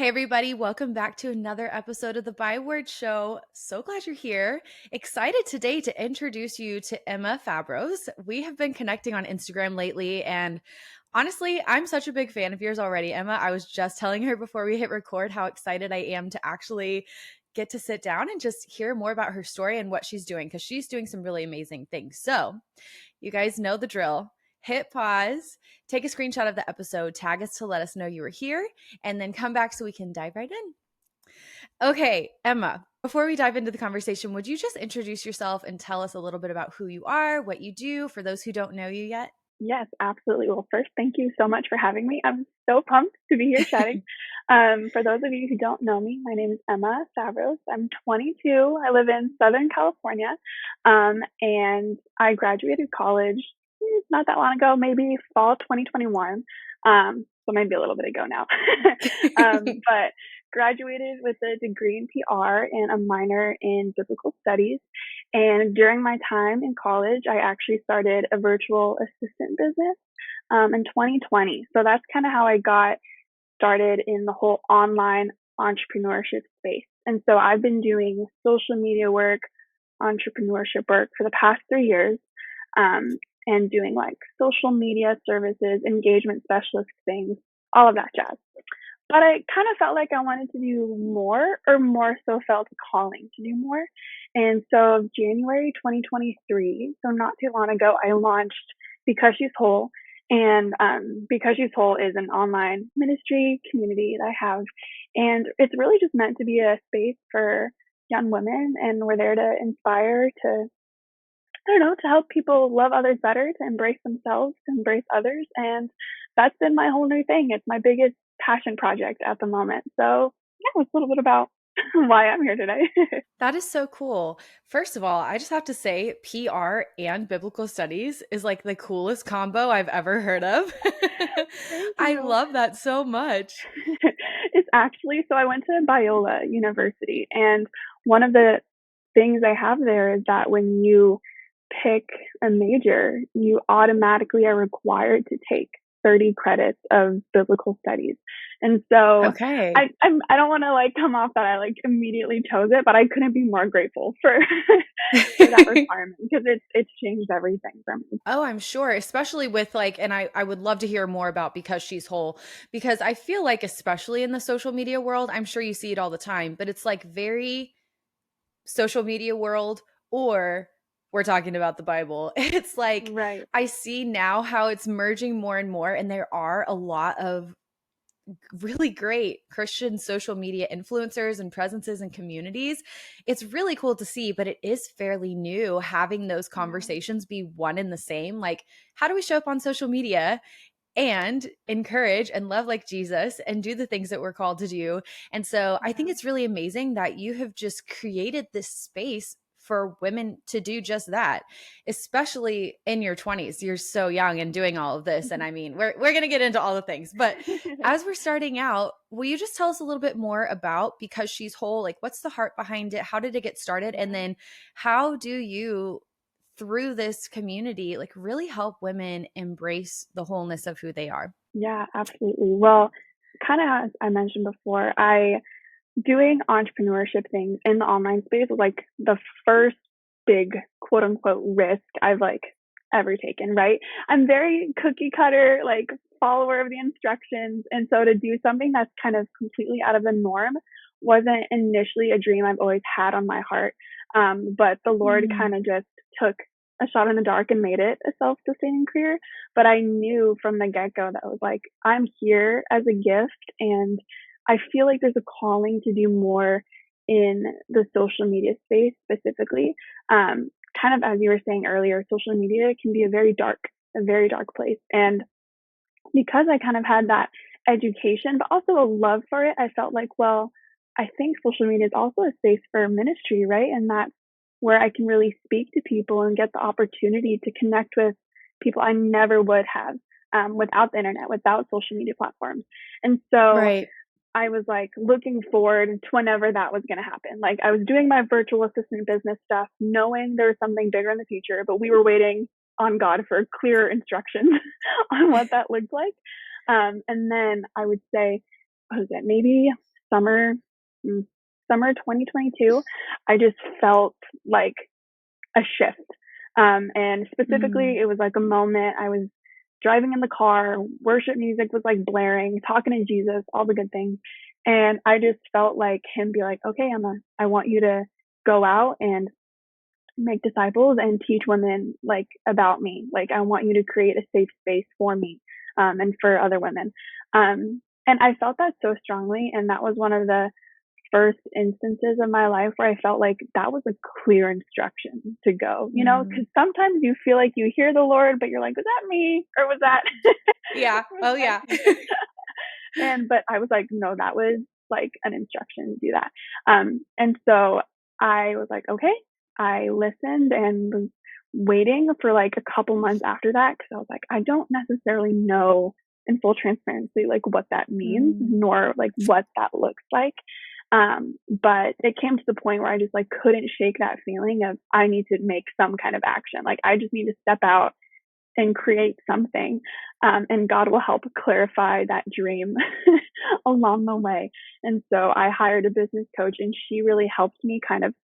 Hey, everybody, welcome back to another episode of the Byword Show. So glad you're here. Excited today to introduce you to Emma Fabros. We have been connecting on Instagram lately, and honestly, I'm such a big fan of yours already, Emma. I was just telling her before we hit record how excited I am to actually get to sit down and just hear more about her story and what she's doing, because she's doing some really amazing things. So, you guys know the drill. Hit pause, take a screenshot of the episode, tag us to let us know you were here, and then come back so we can dive right in. Okay, Emma, before we dive into the conversation, would you just introduce yourself and tell us a little bit about who you are, what you do for those who don't know you yet? Yes, absolutely. Well, first, thank you so much for having me. I'm so pumped to be here chatting. For those of you who don't know me, my name is Emma Fabros. I'm 22. I live in Southern California, and I graduated college not that long ago, maybe fall 2021. So maybe a little bit ago now. But graduated with a degree in PR and a minor in biblical studies. And during my time in college, I actually started a virtual assistant business in 2020. So that's kind of how I got started in the whole online entrepreneurship space. And so I've been doing social media work, entrepreneurship work for the past 3 years, and doing like social media services, engagement specialist things, all of that jazz. But I kind of felt like I wanted to do more, or more so felt a calling to do more. And so January 2023, so not too long ago, I launched Because She's Whole. And Because She's Whole is an online ministry community that I have. And it's really just meant to be a space for young women. And we're there to inspire, to, I don't know, to help people love others better, to embrace themselves, to embrace others. And that's been my whole new thing. It's my biggest passion project at the moment. So yeah, it's a little bit about why I'm here today. That is so cool. First of all, I just have to say, PR and biblical studies is like the coolest combo I've ever heard of. Thank I you. love that so much. It's actually, so I went to Biola University, and one of the things I have there is that when you pick a major, you automatically are required to take 30 credits of biblical studies. And so Okay. I don't want to like come off that I like immediately chose it, but I couldn't be more grateful for for that requirement, because it's changed everything for me. Oh, I'm sure, especially with like, and I would love to hear more about Because She's Whole, because I feel like, especially in the social media world, I'm sure you see it all the time, but it's like very social media world, or we're talking about the Bible. It's like, Right. I see now how it's merging more and more, and there are a lot of really great Christian social media influencers and presences and communities. It's really cool to see, but it is fairly new having those Yeah. conversations be one and the same. Like, how do we show up on social media and encourage and love like Jesus and do the things that we're called to do? And so I think Yeah. it's really amazing that you have just created this space for women to do just that, especially in your 20s. You're so young and doing all of this. And I mean, we're going to get into all the things, but as we're starting out, will you just tell us a little bit more about Because She's Whole? Like, what's the heart behind it? How did it get started? And Yeah. then how do you, through this community, like really help women embrace the wholeness of who they are? Yeah, absolutely. Well, kind of as I mentioned before, I doing entrepreneurship things in the online space was like the first big quote unquote risk I've like ever taken, right? I'm very cookie cutter, like follower of the instructions. And so to do something that's kind of completely out of the norm wasn't initially a dream I've always had on my heart. But the Lord Mm. kind of just took a shot in the dark and made it a self sustaining career. But I knew from the get go that was like, I'm here as a gift, and I feel like there's a calling to do more in the social media space specifically. Kind of as you were saying earlier, social media can be a very dark place. And because I kind of had that education, but also a love for it, I felt like, well, I think social media is also a space for ministry, right? And that's where I can really speak to people and get the opportunity to connect with people I never would have without the internet, without social media platforms. And so Right. I was like looking forward to whenever that was going to happen. Like I was doing my virtual assistant business stuff, knowing there was something bigger in the future, but we were waiting on God for clearer instructions on what that looked like. And then I would say, what was it? Maybe summer, mm, summer 2022, I just felt like a shift. And specifically, Mm, it was like a moment I was driving in the car, worship music was like blaring, talking to Jesus, all the good things. And I just felt like him be like, okay, Emma, I want you to go out and make disciples and teach women like about me. Like, I want you to create a safe space for me, and for other women. And I felt that so strongly. And that was one of the first instances of my life where I felt like that was a clear instruction to go, mm. because sometimes you feel like you hear the Lord, but you're like, was that me? Or was that, Yeah. was Oh, that yeah. Jesus? But I was like, no, that was like an instruction to do that. And so I was like, okay. I listened and was waiting for like a couple months after that because I was like, I don't necessarily know in full transparency like what that means, Mm, nor like what that looks like. But it came to the point where I just like couldn't shake that feeling of I need to make some kind of action. Like I just need to step out and create something. And God will help clarify that dream along the way. And so I hired a business coach, and she really helped me kind of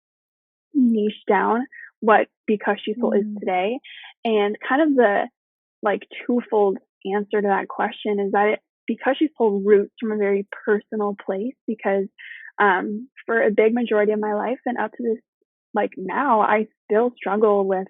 niche down what Because She's Whole is mm, today. And kind of the like twofold answer to that question is that Because She's Whole roots from a very personal place, because for a big majority of my life and up to this, like now, I still struggle with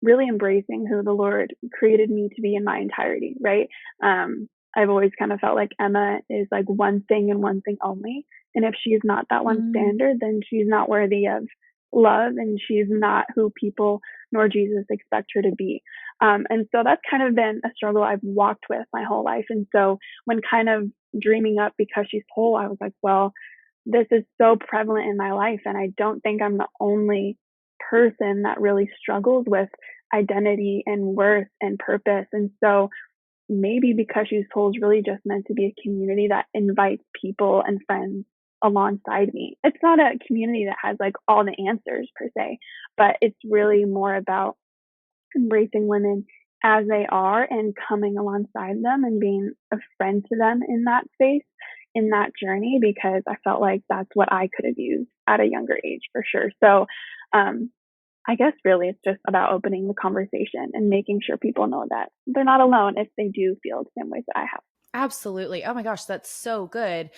really embracing who the Lord created me to be in my entirety, right? I've always kind of felt like Emma is like one thing and one thing only. And if she's not that one mm, standard, then she's not worthy of love, and she's not who people nor Jesus expect her to be. And so that's kind of been a struggle I've walked with my whole life. And so when kind of dreaming up Because She's Whole, I was like, well, this is so prevalent in my life. And I don't think I'm the only person that really struggles with identity and worth and purpose. And so maybe Because She's Whole is really just meant to be a community that invites people and friends alongside me. It's not a community that has like all the answers per se, but it's really more about embracing women as they are and coming alongside them and being a friend to them in that space, in that journey, because I felt like that's what I could have used at a younger age for sure. So, um, I guess really it's just about opening the conversation and making sure people know that they're not alone if they do feel the same ways that I have. absolutely. Oh my gosh, that's so good.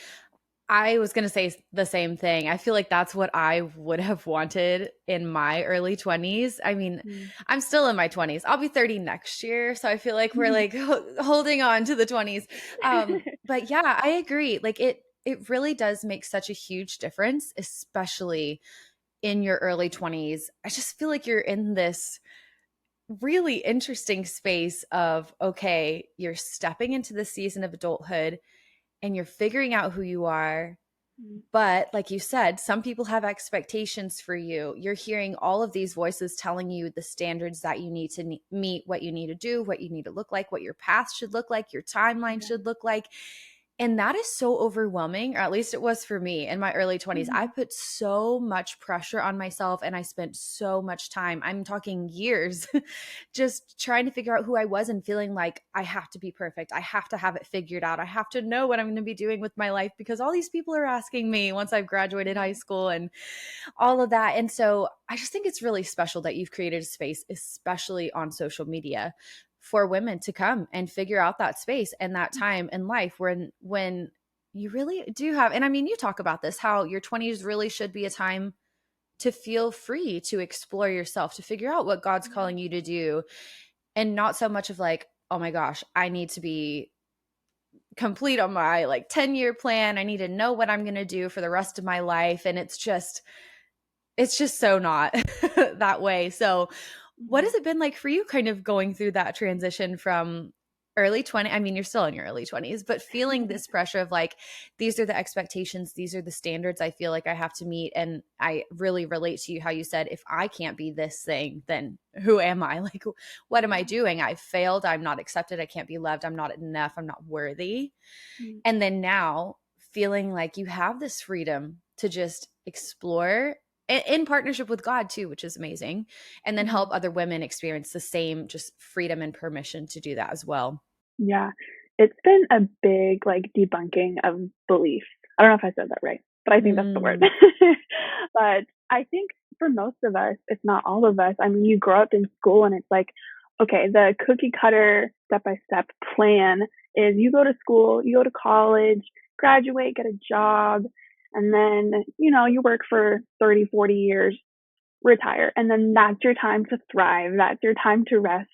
I was going to say the same thing. I feel like that's what I would have wanted in my early 20s. I mean, Mm. I'm still in my 20s. I'll be 30 next year, so I feel like we're like holding on to the 20s. But yeah, I agree. Like it really does make such a huge difference, especially in your early 20s. I just feel like you're in this really interesting space of okay, you're stepping into the season of adulthood and you're figuring out who you are. Mm. But like you said, some people have expectations for you. You're hearing all of these voices telling you the standards that you need to meet, what you need to do, what you need to look like, what your path should look like, your timeline Yeah. should look like. And that is so overwhelming, or at least it was for me in my early 20s. I Mhm. put so much pressure on myself and I spent so much time, I'm talking years, just trying to figure out who I was and feeling like I have to be perfect. I have to have it figured out. I have to know what I'm going to be doing with my life because all these people are asking me once I've graduated high Yeah. school and all of that. And so I just think it's really special that you've created a space, especially on social media, for women to come and figure out that space and that time in life when you really do have, and I mean, you talk about this, how your 20s really should be a time to feel free to explore yourself, to figure out what God's Yeah. calling you to do, and not so much of like, oh my gosh, I need to be complete on my like 10-year plan. I need to know what I'm going to do for the rest of my life. And it's just so not that way. So, what has Mhm. it been like for you kind of going through that transition from early 20? I mean, you're still in your early 20s, but feeling this pressure of like, these are the expectations, these are the standards I feel like I have to meet. And I really relate to you how you said, if I can't be this thing, then who am I? Like, what am I Yeah. doing? I've failed. I'm not accepted. I can't be loved. I'm not enough. I'm not worthy. Mm. And then now feeling like you have this freedom to just explore in partnership with God too, which is amazing. And then help Mhm. other women experience the same just freedom and permission to do that as well. Yeah. It's been a big like debunking of belief. I don't know if I said that right, but I think that's the word. Mm, But I think for most of us, if not all of us, I mean, you grow up in school and it's like, okay, the cookie cutter step by step plan is you go to school, you go to college, graduate, get a job, and then, you work for 30, 40 years, retire. And then that's your time to thrive. That's your time to rest.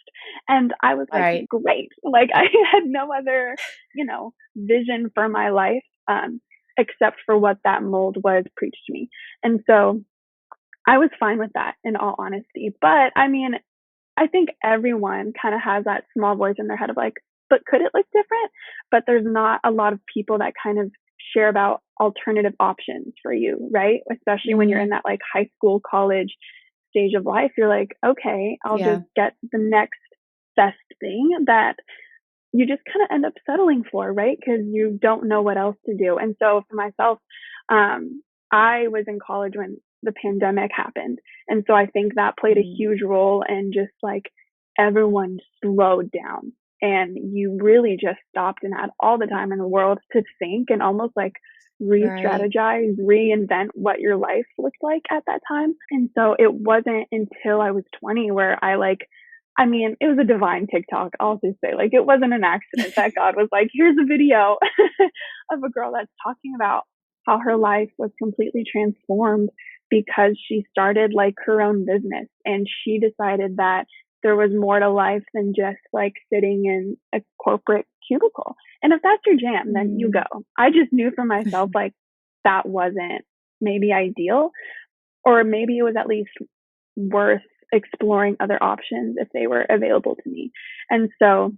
And I was like, right. great. Like I had no other, vision for my life, except for what that mold was preached to me. And so I was fine with that in all honesty. But I mean, I think everyone kind of has that small voice in their head of like, but could it look different? But there's not a lot of people that kind of share about alternative options for you, right? Especially when you're in Mm, that like high school, college stage of life, you're like, okay, I'll yeah. just get the next best thing that you just kind of end up settling for, right? Because you don't know what else to do. And so for myself, I was in college when the pandemic happened. And so I think that played a Mm, huge role in just like everyone slowed down and you really just stopped and had all the time in the world to think and almost like right. re-strategize, reinvent what your life looked like at that time. And so it wasn't until I was 20 where I mean, it was a divine TikTok. I'll just say, like, it wasn't an accident that God was like, here's a video of a girl that's talking about how her life was completely transformed because she started like her own business and she decided that there was more to life than just like sitting in a corporate cubicle. And if that's your jam, then you Mm, go. I just knew for myself, like, that wasn't maybe ideal, or maybe it was at least worth exploring other options if they were available to me. And so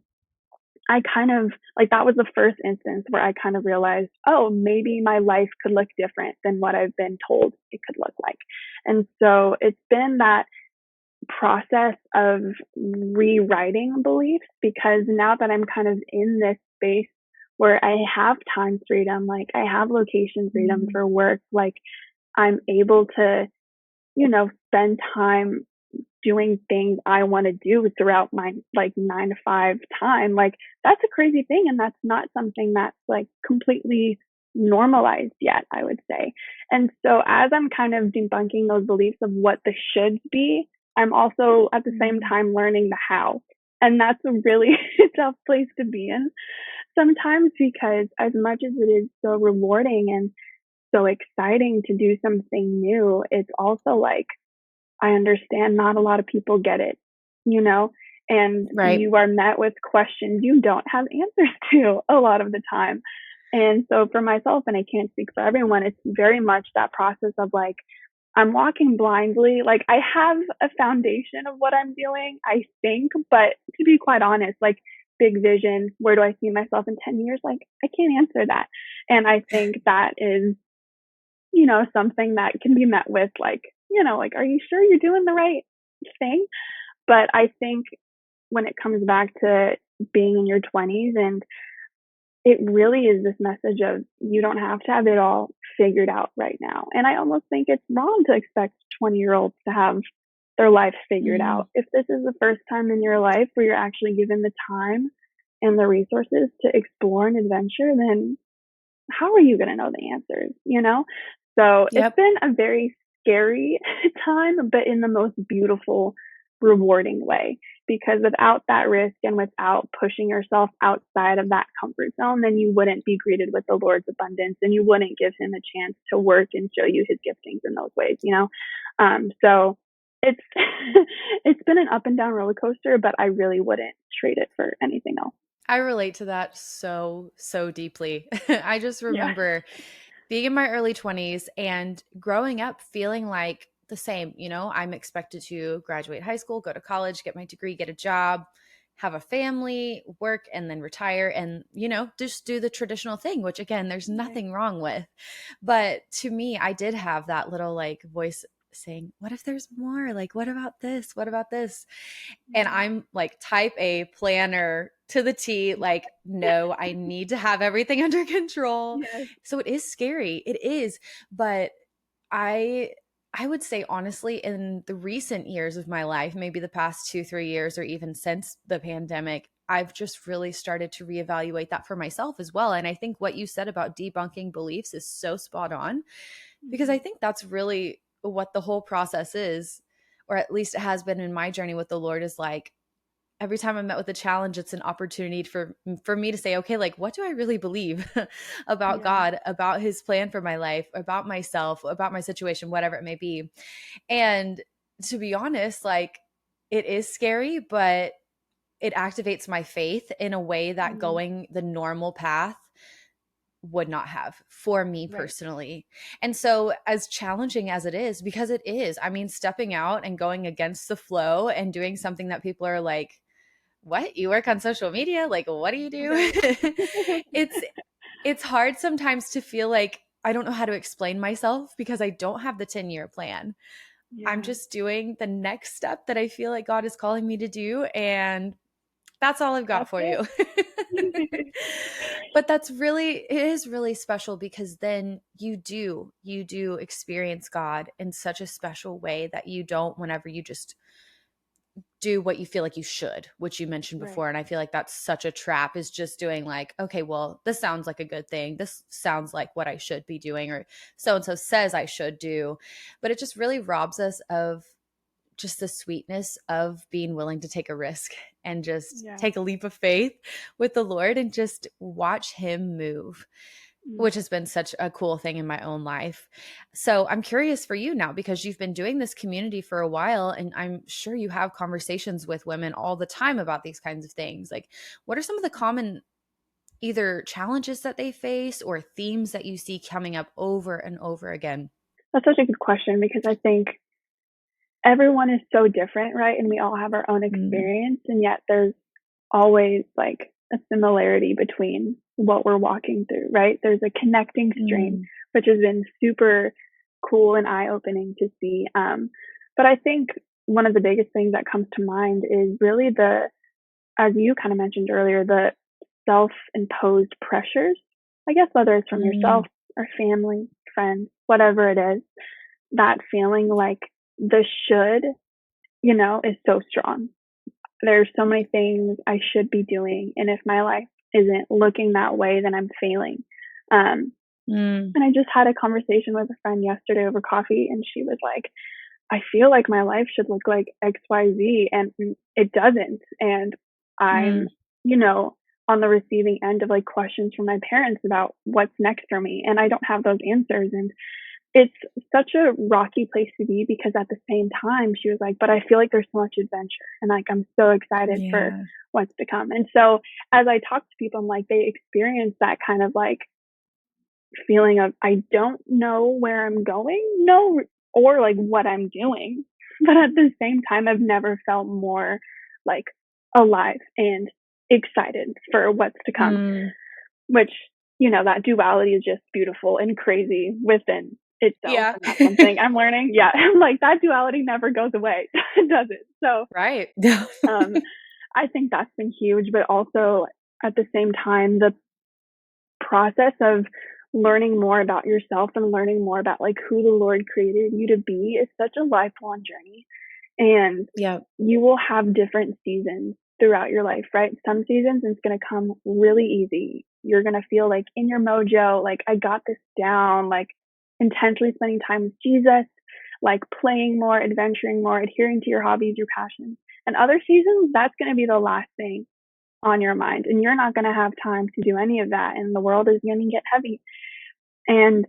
I kind of like that was the first instance where I kind of realized, oh, maybe my life could look different than what I've been told it could look like. And so it's been that process of rewriting beliefs because now that I'm kind of in this space where I have time freedom, like I have location freedom mm, for work, like I'm able to, spend time doing things I want to do throughout my like 9 to 5 time, like that's a crazy thing. And that's not something that's like completely normalized yet, I would say. And so as I'm kind of debunking those beliefs of what the should be, I'm also at the same mm, time learning the how. And that's a really tough place to be in sometimes because as much as it is so rewarding and so exciting to do something new, it's also like I understand not a lot of people get it, you know, and right. you are met with questions you don't have answers to a lot of the time. And so for myself, and I can't speak for everyone, it's very much that process of like, I'm walking blindly. Like I have a foundation of what I'm doing, I think, but to be quite honest, like big vision, where do I see myself in 10 years? Like I can't answer that. And I think that is something that can be met with like, like, are you sure you're doing the right thing? But I think when it comes back to being in your 20s, and it really is this message of you don't have to have it all figured out right now. And I almost think it's wrong to expect 20-year-olds to have their life figured Mm, out. If this is the first time in your life where you're actually given the time and the resources to explore an adventure, then how are you going to know the answers? So it's yep. been a very scary time, but in the most beautiful, rewarding way. Because without that risk and without pushing yourself outside of that comfort zone, then you wouldn't be greeted with the Lord's abundance and you wouldn't give him a chance to work and show you his giftings in those ways. So it's, it's been an up and down roller coaster, but I really wouldn't trade it for anything else. I relate to that so, so deeply. I just Yeah. remember being in my early 20s and growing up feeling like the same. I'm expected to graduate high school, go to college, get my degree, get a job, have a family, work, and then retire and, just do the traditional thing, which again, there's Right. nothing wrong with. But to me, I did have that little like voice saying, what if there's more? Like, what about this? What about this? And Yeah. I'm like type A planner to the T, like, no, I need to have everything under control. Yes. So it is scary. It is. But I I would say honestly, in the recent years of my life, maybe the past 2, 3 years, or even since the pandemic, I've just really started to reevaluate that for myself as well. And I think what you said about debunking beliefs is so spot on, because I Mhm. think that's really what the whole process is, or at least it has been in my journey with the Lord, is like every time I'm met with a challenge, it's an opportunity for me to say, okay, like what do I really believe about Yeah. God, about his plan for my life, about myself, about my situation, whatever it may be. And to be honest, like it is scary, but it activates my faith in a way that Mhm. going the normal path would not have for me Right. personally. And so, as challenging as it is, because it is, I mean, stepping out and going against the flow and doing something that people are like, what? You work on social media? Like, what do you do? Right. it's it's hard sometimes to feel like I don't know how to explain myself because I don't have the 10-year plan. I'm Yeah. just doing the next step that I feel like God is calling me to do, and that's all I've got That's for it. you. But it is really special because then you do experience God in such a special way that you don't whenever you just do what you feel like you should, which you mentioned Right. before. And I feel like that's such a trap, is just doing like, okay, well, this sounds like a good thing. This sounds like what I should be doing, or so and so says I should do. But it just really robs us of just the sweetness of being willing to take a risk and just Yeah. take a leap of faith with the Lord and just watch him move, Mm. which has been such a cool thing in my own life. So I'm curious for you now, because you've been doing this community for a while, and I'm sure you have conversations with women all the time about these kinds of things. Like, what are some of the common either challenges that they face or themes that you see coming up over and over again? That's such a good question because I think everyone is so different, right? And we all have our own Mm, experience, and yet there's always like a similarity between what we're walking through, right? There's a connecting string, mm, which has been super cool and eye opening to see. But I think one of the biggest things that comes to mind is really as you kind of mentioned earlier, the self imposed pressures, I guess, whether it's from yourself mm, or family, friends, whatever it is, that feeling like the should, is so strong. There's so many things I should be doing. And if my life isn't looking that way, then I'm failing. Um, mm. and I just had a conversation with a friend yesterday over coffee, and she was like, I feel like my life should look like XYZ, and it doesn't. And I'm, Mm. you know, on the receiving end of like questions from my parents about what's next for me. And I don't have those answers. And it's such a rocky place to be because at the same time, she was like, but I feel like there's so much adventure and like I'm so excited for Yeah. what's to come. And so as I talk to people, I'm like, they experience that kind of like feeling of, I don't know where I'm going, no, or like what I'm doing. But at the same time, I've never felt more like alive and excited for what's to come, Mm. which, that duality is just beautiful and crazy within itself. Yeah. And that's something I'm learning. Yeah. Like that duality never goes away, does it? So, Right. um, I think that's been huge, but also at the same time, the process of learning more about yourself and learning more about like who the Lord created you to be is such a lifelong journey. And Yeah. you will have different seasons throughout your life, right? Some seasons it's going to come really easy. You're going to feel like in your mojo, like I got this down, like intentionally spending time with Jesus, like playing more, adventuring more, adhering to your hobbies, your passions. And other seasons, that's going to be the last thing on your mind. And you're not going to have time to do any of that. And the world is going to get heavy. And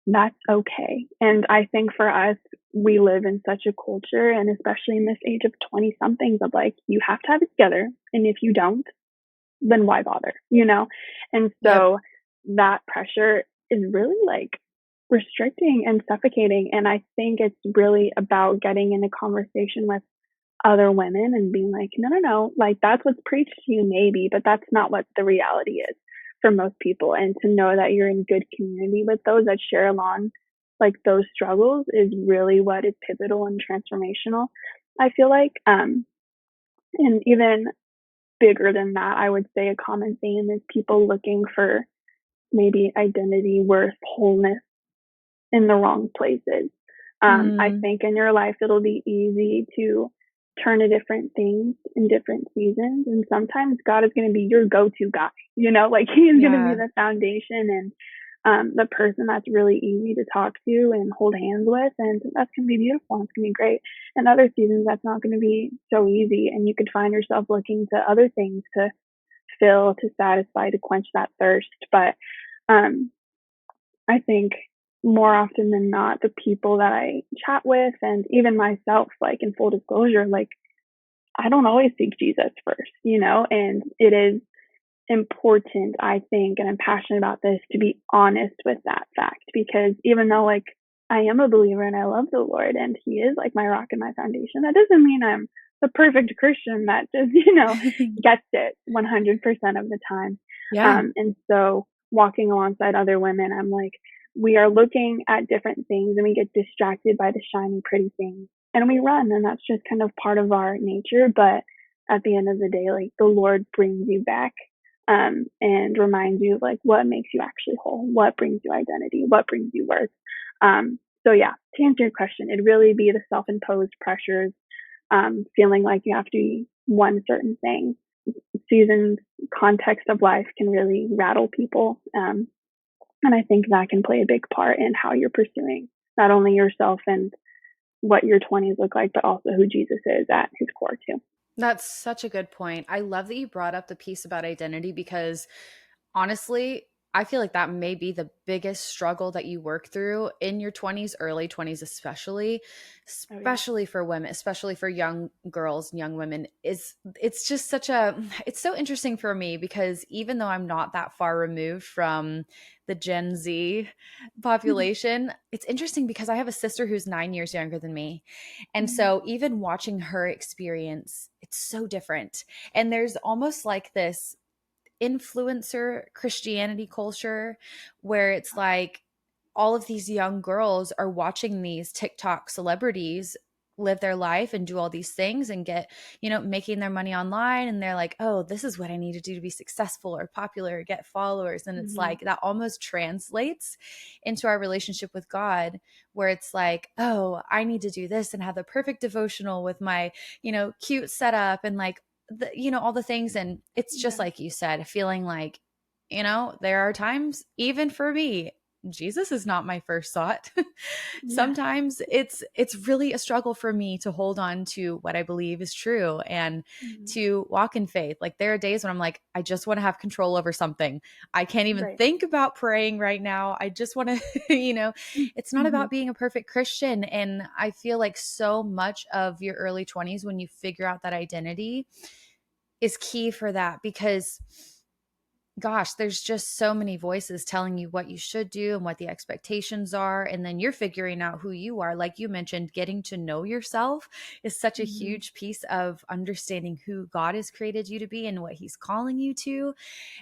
that's okay. And I think for us, we live in such a culture, and especially in this age of 20 somethings, of like, you have to have it together. And if you don't, then why bother, And Yep. so that pressure is really like restricting and suffocating. And I think it's really about getting in a conversation with other women and being like, no, no, no, like that's what's preached to you, maybe, but that's not what the reality is for most people. And to know that you're in good community with those that share along like those struggles is really what is pivotal and transformational, I feel like. And even bigger than that, I would say a common theme is people looking for maybe identity, worth, wholeness in the wrong places. I Mm. think in your life, it'll be easy to turn to different things in different seasons. And sometimes God is going to be your go-to guy, like he is going to be Yeah. the foundation and the person that's really easy to talk to and hold hands with. And that's going to be beautiful. And it's going to be great. And other seasons, that's not going to be so easy. And you could find yourself looking to other things to fill, to satisfy, to quench that thirst. But um, I think more often than not, the people that I chat with and even myself, like in full disclosure, like I don't always seek Jesus first, and it is important, I think, and I'm passionate about this, to be honest with that fact, because even though like I am a believer and I love the Lord and he is like my rock and my foundation, that doesn't mean I'm the perfect Christian that just, gets it 100% of the time. Yeah. And so walking alongside other women, I'm like, we are looking at different things and we get distracted by the shiny, pretty things and we run. And that's just kind of part of our nature. But at the end of the day, like the Lord brings you back and reminds you of like what makes you actually whole, what brings you identity, what brings you worth. So yeah, to answer your question, it'd really be the self-imposed pressures, feeling like you have to be one certain thing. Seasons, context of life can really rattle people, and I think that can play a big part in how you're pursuing not only yourself and what your 20s look like, but also who Jesus is at his core too. That's such a good point. I love that you brought up the piece about identity because honestly, I feel like that may be the biggest struggle that you work through in your 20s, early 20s especially, Oh yeah. especially for women, especially for young girls and young women. Is it's just such a it's so interesting for me because even though I'm not that far removed from the Gen Z population, it's interesting because I have a sister who's 9 years younger than me. And Mhm. so even watching her experience, it's so different. And there's almost like this influencer Christianity culture where it's like all of these young girls are watching these TikTok celebrities live their life and do all these things and get, making their money online. And they're like, oh, this is what I need to do to be successful or popular or get followers. And it's Mhm. like that almost translates into our relationship with God, where it's like, oh, I need to do this and have the perfect devotional with my, cute setup and like all the things. And it's just Yeah. like you said, feeling like, there are times even for me, Jesus is not my first thought. Yeah. Sometimes it's really a struggle for me to hold on to what I believe is true and Mhm. to walk in faith. Like there are days when I'm like, I just want to have control over something. I can't even Right. think about praying right now. I just want to, it's not Mhm. about being a perfect Christian. And I feel like so much of your early 20s, when you figure out that identity, is key for that because gosh, there's just so many voices telling you what you should do and what the expectations are. And then you're figuring out who you are. Like you mentioned, getting to know yourself is such a Mhm. huge piece of understanding who God has created you to be and what he's calling you to.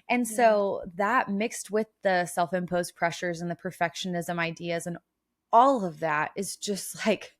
And Yeah. so that mixed with the self imposed pressures and the perfectionism ideas and all of that is just like,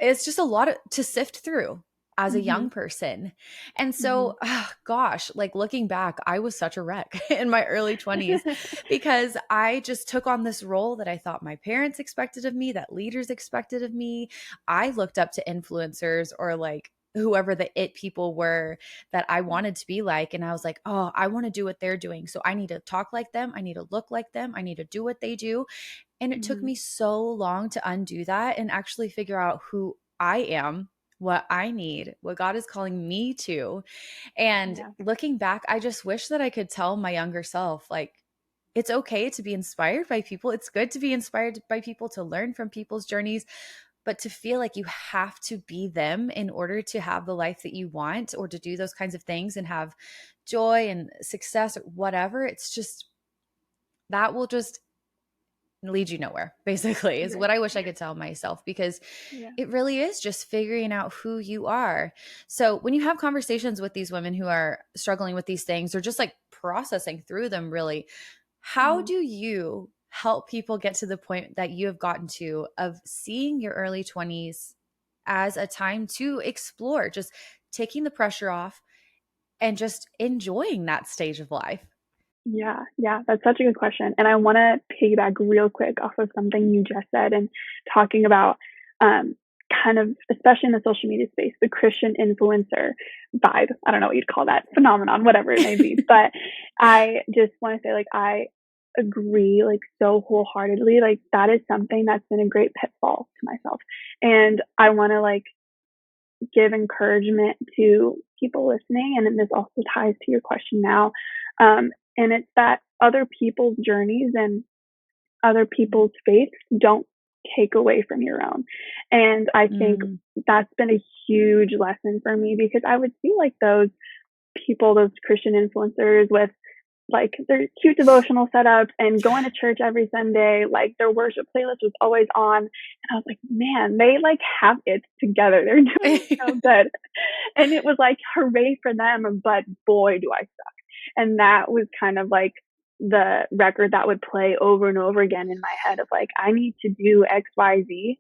it's just a lot to sift through as a young Mhm. person. And Mhm. so, gosh, like looking back, I was such a wreck in my early 20s because I just took on this role that I thought my parents expected of me, that leaders expected of me. I looked up to influencers or like whoever the it people were that I wanted to be like. And I was like, oh, I want to do what they're doing. So I need to talk like them. I need to look like them. I need to do what they do. And it took Mhm. me so long to undo that and actually figure out who I am, what I need, what God is calling me to. And Yeah. looking back, I just wish that I could tell my younger self, like, it's okay to be inspired by people. It's good to be inspired by people, to learn from people's journeys, but to feel like you have to be them in order to have the life that you want or to do those kinds of things and have joy and success or whatever, it's just that will just lead you nowhere, basically, is what Right. I wish I could tell myself because Yeah. it really is just figuring out who you are. So, when you have conversations with these women who are struggling with these things or just like processing through them, really, how Mhm. do you help people get to the point that you have gotten to of seeing your early 20s as a time to explore, just taking the pressure off and just enjoying that stage of life? Yeah, yeah, that's such a good question. And I want to piggyback real quick off of something you just said and talking about kind of, especially in the social media space, the Christian influencer vibe. I don't know what you'd call that phenomenon, whatever it may be. But I just want to say, like, I agree, like, so wholeheartedly. Like, that is something that's been a great pitfall to myself. And I want to, like, give encouragement to people listening. And this also ties to your question now. And it's that other people's journeys and other people's faiths don't take away from your own. And I think Mm. that's been a huge lesson for me, because I would see like those people, those Christian influencers with like their cute devotional setups and going to church every Sunday, like their worship playlist was always on. And I was like, man, they like have it together. They're doing so good. And it was like, hooray for them. But boy, do I suck. And that was kind of like the record that would play over and over again in my head of like, I need to do XYZ.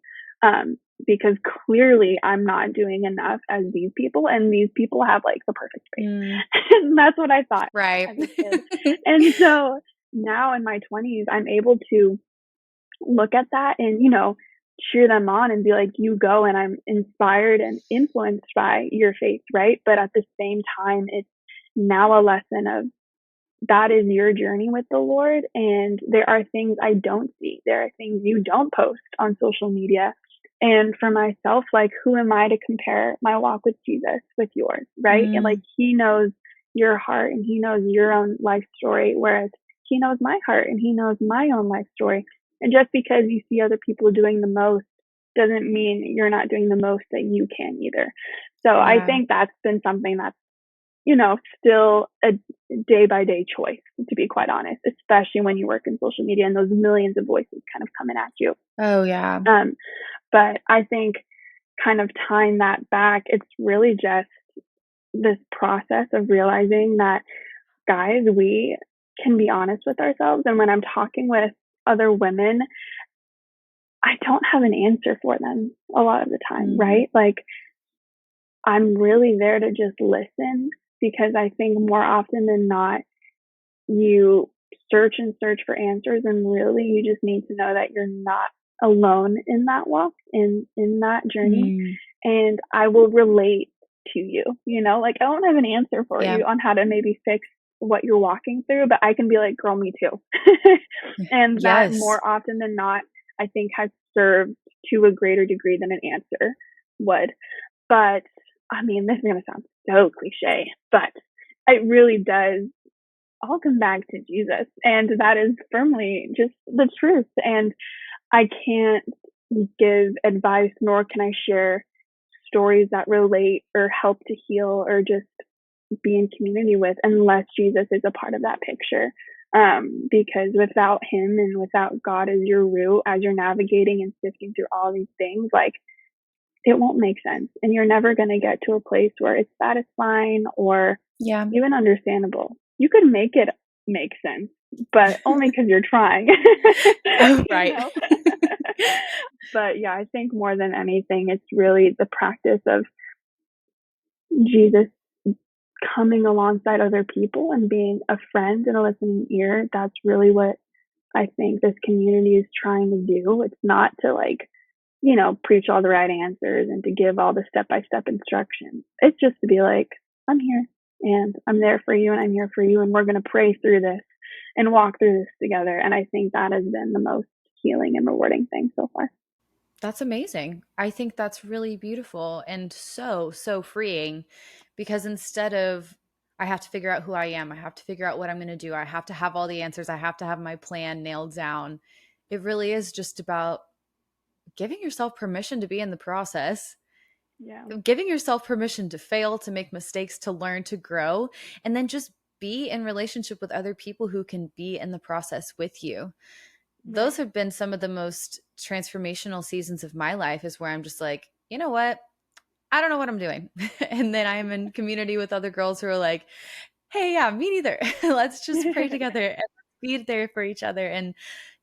Because clearly I'm not doing enough as these people, and these people have like the perfect face. Mm. And that's what I thought Right. as a kid. And so now in my 20s, I'm able to look at that and, cheer them on and be like, you go, and I'm inspired and influenced by your faith, right? But at the same time, it's now a lesson of that is your journey with the Lord. And there are things I don't see. There are things you don't post on social media. And for myself, like, who am I to compare my walk with Jesus with yours, right? And like, Mm. he knows your heart and he knows your own life story, whereas he knows my heart and he knows my own life story. And just because you see other people doing the most doesn't mean you're not doing the most that you can either. So I Yeah. think that's been something that's, still a day by day choice, to be quite honest, especially when you work in social media and those millions of voices kind of coming at you. Oh, yeah. Um, but I think kind of tying that back, it's really just this process of realizing that, guys, we can be honest with ourselves. And when I'm talking with other women, I don't have an answer for them a lot of the time, Mm. right? Like, I'm really there to just listen, because I think more often than not, you search and search for answers, and really you just need to know that you're not alone in that walk, in that journey. Mm. And I will relate to you, like, I don't have an answer for Yeah. you on how to maybe fix what you're walking through, but I can be like, girl, me too. And that Yes. more often than not, I think, has served to a greater degree than an answer would. But I mean, this is going to sound so cliche, but it really does all come back to Jesus. And that is firmly just the truth. And I can't give advice, nor can I share stories that relate or help to heal or just be in community with, unless Jesus is a part of that picture. Because without him and without God as your root, as you're navigating and sifting through all these things, like, it won't make sense. And you're never going to get to a place where it's satisfying or Yeah. even understandable. You could make it make sense, but only because you're trying. Oh, you right. know? But yeah, I think more than anything, it's really the practice of Jesus coming alongside other people and being a friend and a listening ear. That's really what I think this community is trying to do. It's not to, like, preach all the right answers and to give all the step by step instructions. It's just to be like, I'm here and I'm there for you and I'm here for you. And we're going to pray through this and walk through this together. And I think that has been the most healing and rewarding thing so far. That's amazing. I think that's really beautiful and so, so freeing, because instead of, I have to figure out who I am, I have to figure out what I'm going to do, I have to have all the answers, I have to have my plan nailed down. It really is just about giving yourself permission to be in the process, Yeah. giving yourself permission to fail, to make mistakes, to learn, to grow, and then just be in relationship with other people who can be in the process with you. Those Right. have been some of the most transformational seasons of my life, is where I'm just like, you know what? I don't know what I'm doing. And then I'm in community with other girls who are like, hey, yeah, me neither. Let's just pray together and be there for each other and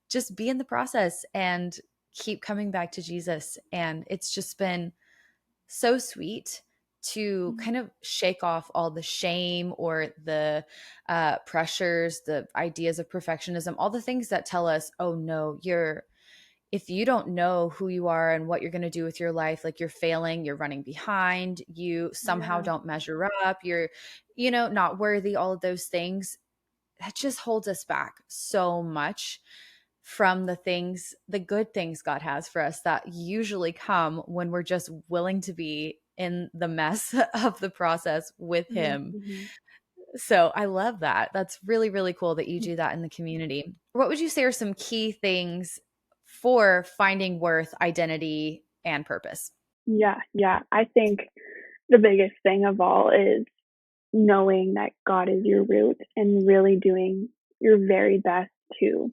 just be in the process and keep coming back to Jesus. And it's just been so sweet to kind of shake off all the shame or the pressures, the ideas of perfectionism, all the things that tell us, oh no, if you don't know who you are and what you're going to do with your life, like you're failing, you're running behind, you somehow Yeah. don't measure up, you're, not worthy, all of those things, that just holds us back so much from the good things God has for us that usually come when we're just willing to be in the mess of the process with Him. Mm-hmm. So I love that. That's really, really cool that you do that in the community. What would you say are some key things for finding worth, identity, and purpose? Yeah, yeah. I think the biggest thing of all is knowing that God is your root and really doing your very best to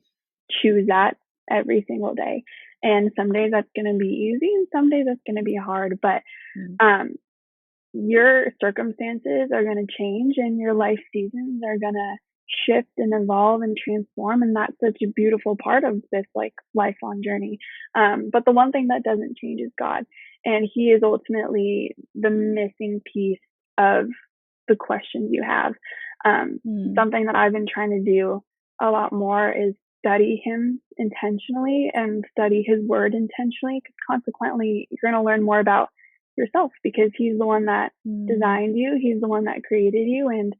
choose that every single day. And some days that's going to be easy and some days that's going to be hard, but Mm. um your circumstances are going to change and your life seasons are going to shift and evolve and transform, and that's such a beautiful part of this like lifelong journey. But the one thing that doesn't change is God, and He is ultimately the missing piece of the questions you have. um, Mm. Something that I've been trying to do a lot more is study Him intentionally and study His word intentionally, because consequently you're going to learn more about yourself, because He's the one that Mm. designed you, He's the one that created you. And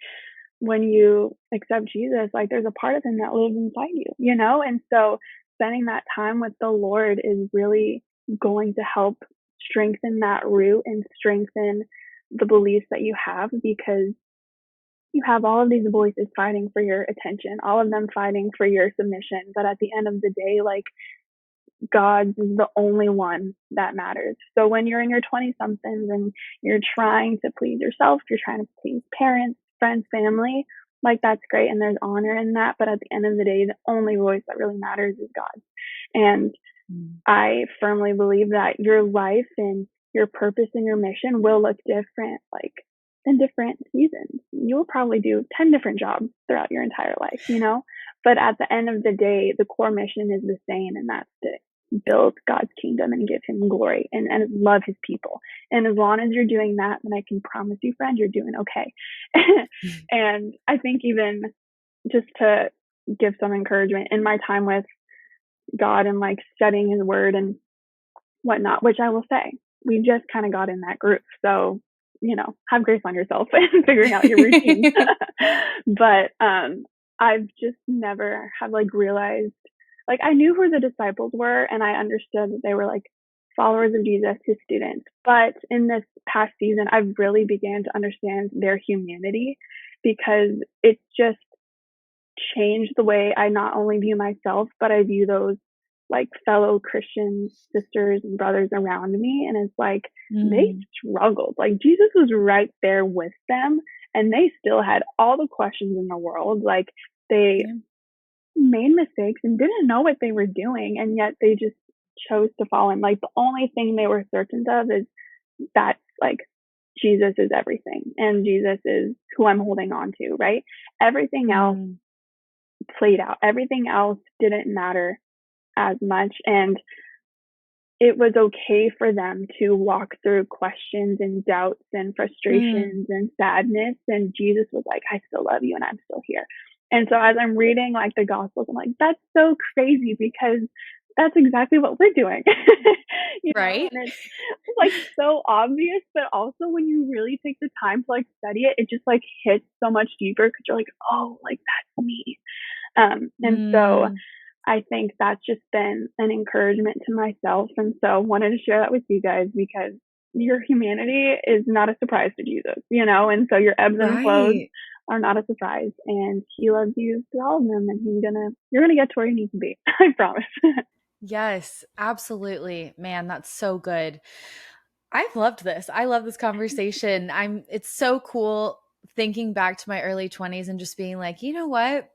when you accept Jesus, like there's a part of Him that lives inside you. And so spending that time with the Lord is really going to help strengthen that root and strengthen the beliefs that you have, because you have all of these voices fighting for your attention, all of them fighting for your submission. But at the end of the day, like, God is the only one that matters. So when you're in your 20 somethings and you're trying to please yourself, you're trying to please parents, friends, family, like that's great and there's honor in that. But at the end of the day, the only voice that really matters is God. And Mm. I firmly believe that your life and your purpose and your mission will look different, like in different seasons. You'll probably do 10 different jobs throughout your entire life. But at the end of the day, the core mission is the same, and that's to build God's kingdom and give Him glory and love His people. And as long as you're doing that, then I can promise you, friend, you're doing okay. And I think even just to give some encouragement in my time with God and like studying His word and whatnot, which I will say, we just kind of got in that group. So, have grace on yourself and figuring out your routine. But I've just never have like realized, like I knew who the disciples were and I understood that they were like followers of Jesus, His students. But in this past season, I've really began to understand their humanity, because it's just changed the way I not only view myself, but I view those like fellow Christian sisters and brothers around me. And it's like they Mm. struggled. Like Jesus was right there with them and they still had all the questions in the world. Like they Yeah. made mistakes and didn't know what they were doing. And yet they just chose to follow Him. Like the only thing they were certain of is that like Jesus is everything and Jesus is who I'm holding on to, right? Everything else Mm. played out. Everything else didn't matter as much. And it was okay for them to walk through questions and doubts and Mm. frustrations and sadness. And Jesus was like, I still love you and I'm still here. And so as I'm reading like the Gospels, I'm like, that's so crazy, because that's exactly what we're doing. Right? And it's like so obvious, but also when you really take the time to like study it, it just like hits so much deeper, because you're like, oh, like that's me. And so Mm. I think that's just been an encouragement to myself. And so wanted to share that with you guys, because your humanity is not a surprise to Jesus. And so your ebbs and flows Right. are not a surprise, and He loves you through all of them, and you're gonna get to where you need to be. I promise. Yes, absolutely. Man, that's so good. I've loved this. I love this conversation. It's so cool thinking back to my early 20s and just being like, you know what?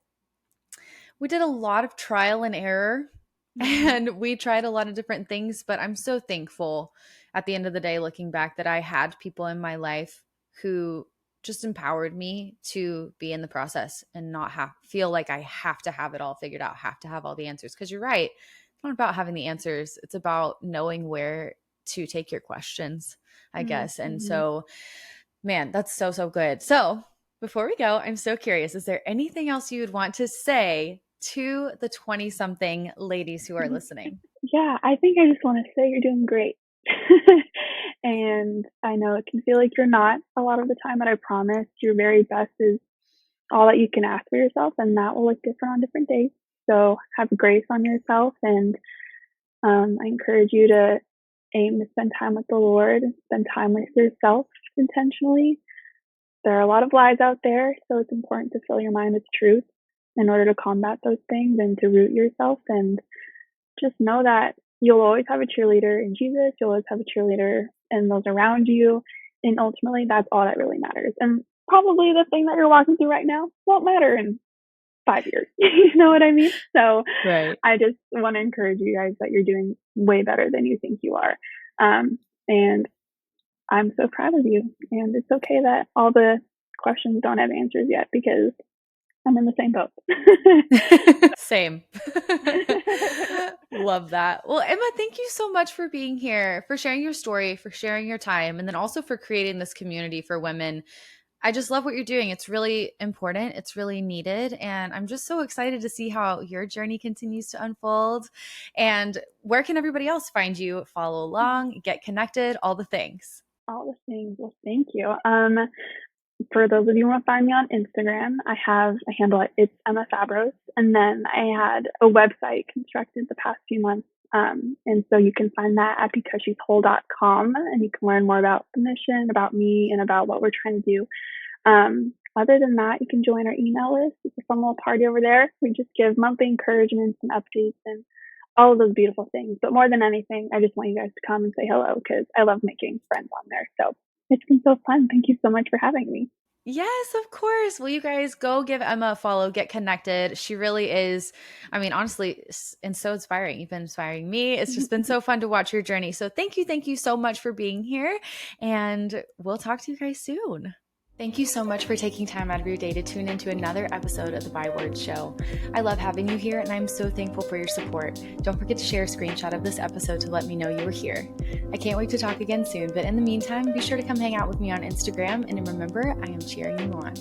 We did a lot of trial and error Mhm. and we tried a lot of different things, but I'm so thankful at the end of the day, looking back, that I had people in my life who just empowered me to be in the process and not feel like I have to have it all figured out, have to have all the answers. Because you're right. It's not about having the answers. It's about knowing where to take your questions, I guess. And Mhm. so, man, that's so, so good. So before we go, I'm so curious. Is there anything else you would want to say to the 20 something ladies who are listening? Yeah, I think I just want to say you're doing great. And I know it can feel like you're not a lot of the time, but I promise your very best is all that you can ask for yourself, and that will look different on different days. So have grace on yourself, and I encourage you to aim to spend time with the Lord, spend time with yourself intentionally. There are a lot of lies out there, so it's important to fill your mind with truth in order to combat those things and to root yourself. And just know that you'll always have a cheerleader in Jesus. You'll always have a cheerleader in those around you. And ultimately, that's all that really matters. And probably the thing that you're walking through right now won't matter in 5 years. You know what I mean? So Right. I just want to encourage you guys that you're doing way better than you think you are. And I'm so proud of you. And it's okay that all the questions don't have answers yet because I'm in the same boat. Same. Love that. Well, Emma, thank you so much for being here, for sharing your story, for sharing your time, and then also for creating this community for women. I just love what you're doing. It's really important. It's really needed. And I'm just so excited to see how your journey continues to unfold. And where can everybody else find you? Follow along, get connected, all the things. All the things. Well, thank you. For those of you who want to find me on Instagram, I have a handle. It's Emma Fabros. And then I had a website constructed the past few months. And so you can find that at becauseswhole.com, and you can learn more about the mission, about me, and about what we're trying to do. Other than that, you can join our email list. It's a fun little party over there. We just give monthly encouragements and updates and all of those beautiful things. But more than anything, I just want you guys to come and say hello because I love making friends on there. So it's been so fun. Thank you so much for having me. Yes, of course. Well, you guys go give Emma a follow, get connected. She really is, I mean, honestly, and so inspiring. You've been inspiring me. It's just been so fun to watch your journey. So thank you so much for being here. And we'll talk to you guys soon. Thank you so much for taking time out of your day to tune into another episode of the Byword Show. I love having you here, and I'm so thankful for your support. Don't forget to share a screenshot of this episode to let me know you were here. I can't wait to talk again soon, but in the meantime, be sure to come hang out with me on Instagram, and remember, I am cheering you on.